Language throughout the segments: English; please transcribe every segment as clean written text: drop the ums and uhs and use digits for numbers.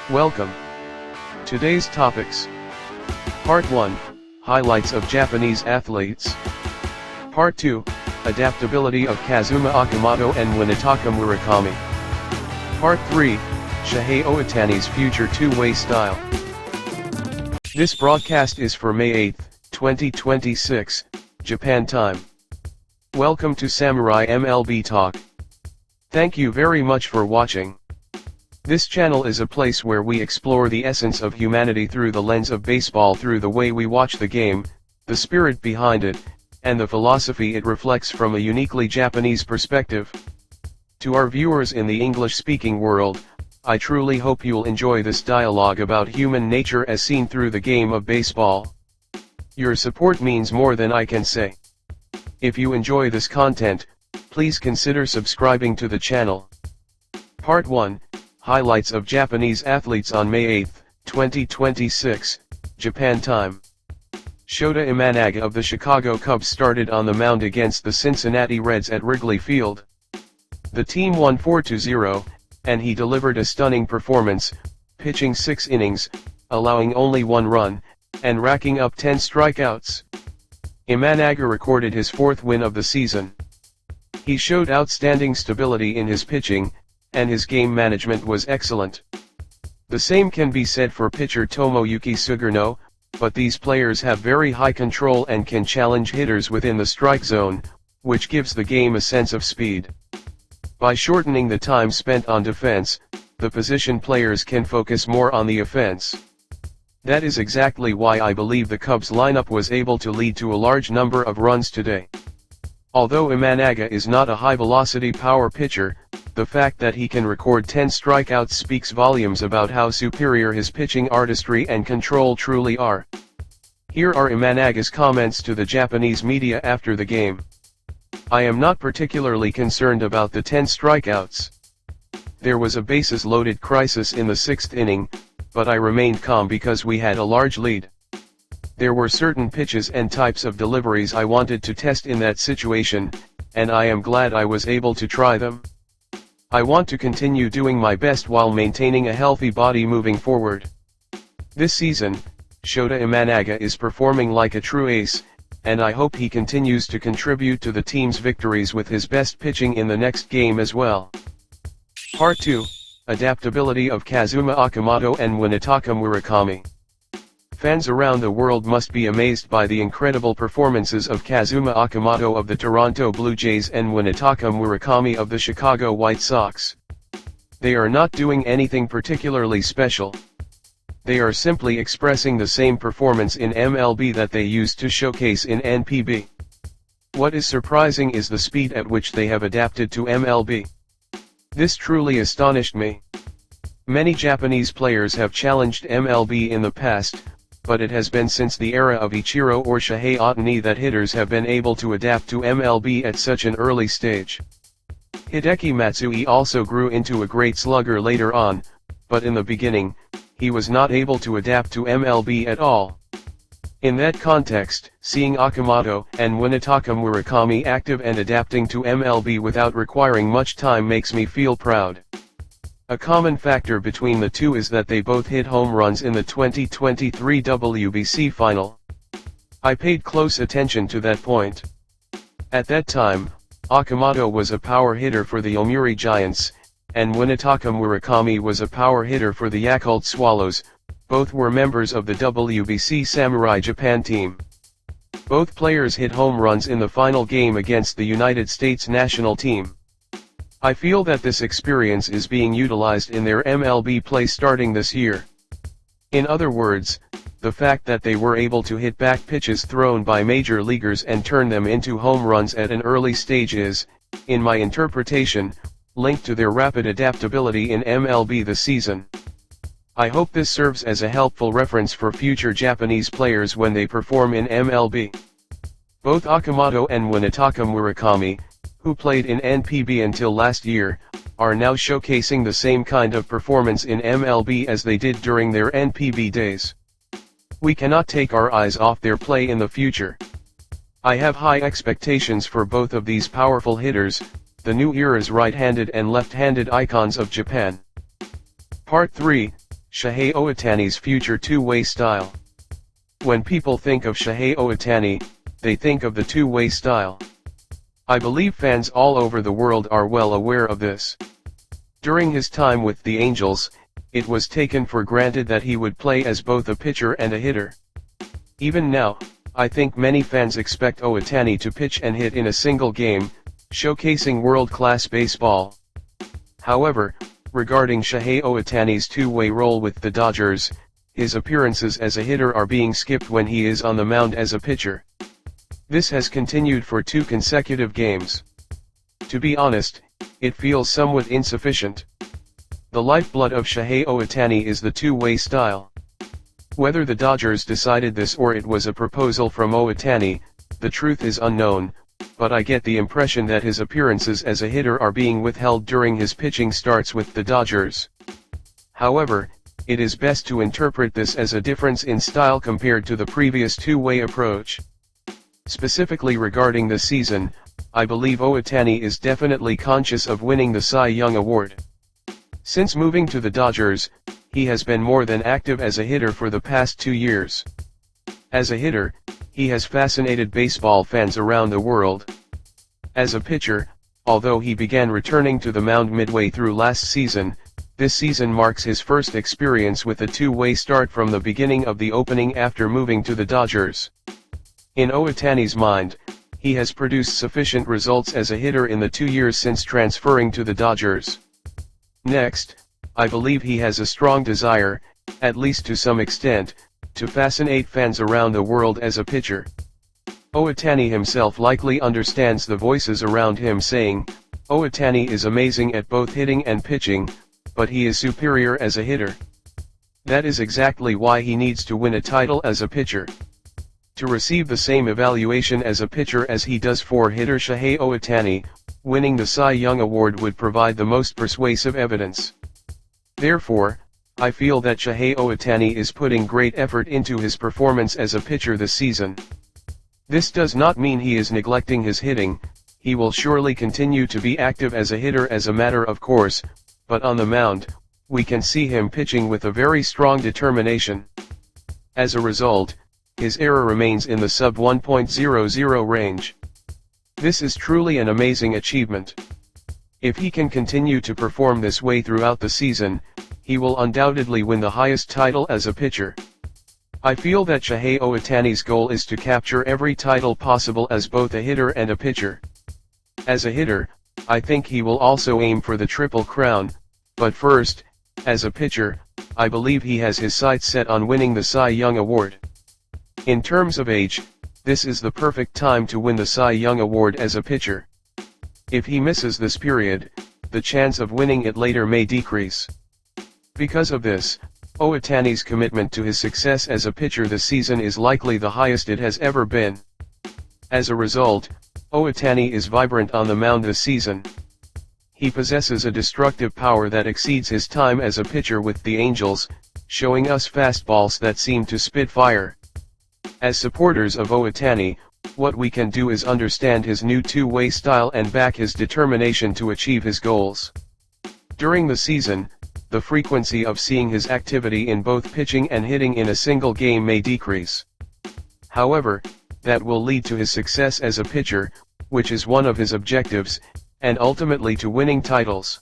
Welcome. Today's topics. Part 1, Highlights of Japanese Athletes. Part 2, Adaptability of Kazuma Okamoto and Munetaka Murakami. Part 3, Shohei Ohtani's future two-way style. This broadcast is for May 8, 2026, Japan time. Welcome to Samurai MLB Talk. Thank you very much for watching. This channel is a place where we explore the essence of humanity through the lens of baseball, through the way we watch the game, the spirit behind it, and the philosophy it reflects from a uniquely Japanese perspective. To our viewers in the English-speaking world, I truly hope you'll enjoy this dialogue about human nature as seen through the game of baseball. Your support means more than I can say. If you enjoy this content, please consider subscribing to the channel. Part 1, Highlights of Japanese Athletes on May 8, 2026, Japan time. Shota Imanaga of the Chicago Cubs started on the mound against the Cincinnati Reds at Wrigley Field. The team won 4-0, and he delivered a stunning performance, pitching 6 innings, allowing only 1 run, and racking up 10 strikeouts. Imanaga recorded his 4th win of the season. He showed outstanding stability in his pitching, and his game management was excellent. The same can be said for pitcher Tomoyuki Sugano, but these players have very high control and can challenge hitters within the strike zone, which gives the game a sense of speed. By shortening the time spent on defense, the position players can focus more on the offense. That is exactly why I believe the Cubs lineup was able to lead to a large number of runs today. Although Imanaga is not a high-velocity power pitcher, the fact that he can record 10 strikeouts speaks volumes about how superior his pitching artistry and control truly are. Here are Imanaga's comments to the Japanese media after the game. "I am not particularly concerned about the 10 strikeouts. There was a bases-loaded crisis in the 6th inning, but I remained calm because we had a large lead. There were certain pitches and types of deliveries I wanted to test in that situation, and I am glad I was able to try them. I want to continue doing my best while maintaining a healthy body moving forward." This season, Shota Imanaga is performing like a true ace, and I hope he continues to contribute to the team's victories with his best pitching in the next game as well. Part 2, Adaptability of Kazuma Okamoto and Munetaka Murakami. Fans around the world must be amazed by the incredible performances of Kazuma Okamoto of the Toronto Blue Jays and Munetaka Murakami of the Chicago White Sox. They are not doing anything particularly special. They are simply expressing the same performance in MLB that they used to showcase in NPB. What is surprising is the speed at which they have adapted to MLB. This truly astonished me. Many Japanese players have challenged MLB in the past, but it has been since the era of Ichiro or Shohei Ohtani that hitters have been able to adapt to MLB at such an early stage. Hideki Matsui also grew into a great slugger later on, but in the beginning, he was not able to adapt to MLB at all. In that context, seeing Okamoto and Munetaka Murakami active and adapting to MLB without requiring much time makes me feel proud. A common factor between the two is that they both hit home runs in the 2023 WBC final. I paid close attention to that point. At that time, Okamoto was a power hitter for the Yomiuri Giants, and Munetaka Murakami was a power hitter for the Yakult Swallows. Both were members of the WBC Samurai Japan team. Both players hit home runs in the final game against the United States national team. I feel that this experience is being utilized in their MLB play starting this year. In other words, the fact that they were able to hit back pitches thrown by major leaguers and turn them into home runs at an early stage is, in my interpretation, linked to their rapid adaptability in MLB this season. I hope this serves as a helpful reference for future Japanese players when they perform in MLB. Both Okamoto and Munetaka Murakami, who played in NPB until last year, are now showcasing the same kind of performance in MLB as they did during their NPB days. We cannot take our eyes off their play in the future. I have high expectations for both of these powerful hitters, the new era's right-handed and left-handed icons of Japan. Part 3, Shohei Ohtani's future two-way style. When people think of Shohei Ohtani, they think of the two-way style. I believe fans all over the world are well aware of this. During his time with the Angels, it was taken for granted that he would play as both a pitcher and a hitter. Even now, I think many fans expect Ohtani to pitch and hit in a single game, showcasing world-class baseball. However, regarding Shohei Ohtani's two-way role with the Dodgers, his appearances as a hitter are being skipped when he is on the mound as a pitcher. This has continued for 2 consecutive games. To be honest, it feels somewhat insufficient. The lifeblood of Shohei Ohtani is the two-way style. Whether the Dodgers decided this or it was a proposal from Ohtani, the truth is unknown, but I get the impression that his appearances as a hitter are being withheld during his pitching starts with the Dodgers. However, it is best to interpret this as a difference in style compared to the previous two-way approach. Specifically regarding the season, I believe Ohtani is definitely conscious of winning the Cy Young Award. Since moving to the Dodgers, he has been more than active as a hitter for the past 2 years. As a hitter, he has fascinated baseball fans around the world. As a pitcher, although he began returning to the mound midway through last season, this season marks his first experience with a two-way start from the beginning of the opening after moving to the Dodgers. In Ohtani's mind, he has produced sufficient results as a hitter in the 2 years since transferring to the Dodgers. Next, I believe he has a strong desire, at least to some extent, to fascinate fans around the world as a pitcher. Ohtani himself likely understands the voices around him saying, "Ohtani is amazing at both hitting and pitching, but he is superior as a hitter." That is exactly why he needs to win a title as a pitcher. To receive the same evaluation as a pitcher as he does for hitter Shohei Ohtani, winning the Cy Young Award would provide the most persuasive evidence. Therefore, I feel that Shohei Ohtani is putting great effort into his performance as a pitcher this season. This does not mean he is neglecting his hitting. He will surely continue to be active as a hitter as a matter of course, but on the mound, we can see him pitching with a very strong determination. As a result, his ERA remains in the sub 1.00 range. This is truly an amazing achievement. If he can continue to perform this way throughout the season, he will undoubtedly win the highest title as a pitcher. I feel that Shohei Ohtani's goal is to capture every title possible as both a hitter and a pitcher. As a hitter, I think he will also aim for the Triple Crown, but first, as a pitcher, I believe he has his sights set on winning the Cy Young Award. In terms of age, this is the perfect time to win the Cy Young Award as a pitcher. If he misses this period, the chance of winning it later may decrease. Because of this, Ohtani's commitment to his success as a pitcher this season is likely the highest it has ever been. As a result, Ohtani is vibrant on the mound this season. He possesses a destructive power that exceeds his time as a pitcher with the Angels, showing us fastballs that seem to spit fire. As supporters of Ohtani, what we can do is understand his new two-way style and back his determination to achieve his goals. During the season, the frequency of seeing his activity in both pitching and hitting in a single game may decrease. However, that will lead to his success as a pitcher, which is one of his objectives, and ultimately to winning titles.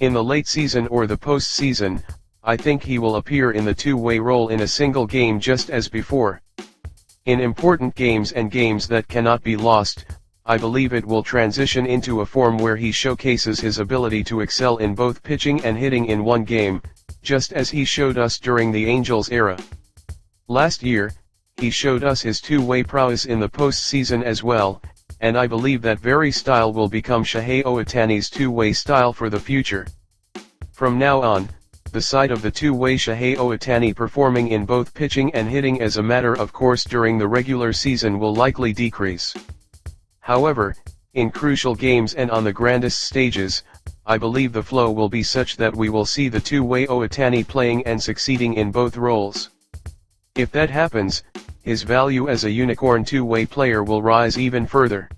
In the late season or the postseason, I think he will appear in the two-way role in a single game just as before. In important games and games that cannot be lost, I believe it will transition into a form where he showcases his ability to excel in both pitching and hitting in one game, just as he showed us during the Angels era. Last year, he showed us his two-way prowess in the postseason as well, and I believe that very style will become Shohei Ohtani's two-way style for the future. From now on, the sight of the two-way Shohei Ohtani performing in both pitching and hitting as a matter of course during the regular season will likely decrease. However, in crucial games and on the grandest stages, I believe the flow will be such that we will see the two-way Ohtani playing and succeeding in both roles. If that happens, his value as a unicorn two-way player will rise even further.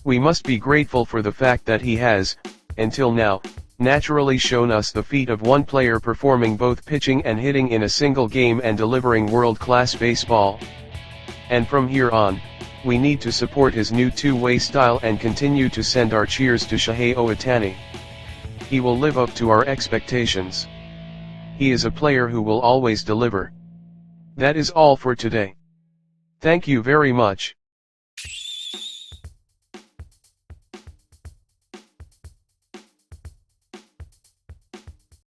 We must be grateful for the fact that he has, until now, naturally shown us the feat of one player performing both pitching and hitting in a single game and delivering world-class baseball. And from here on, we need to support his new two-way style and continue to send our cheers to Shohei Ohtani. He will live up to our expectations. He is a player who will always deliver. That is all for today. Thank you very much.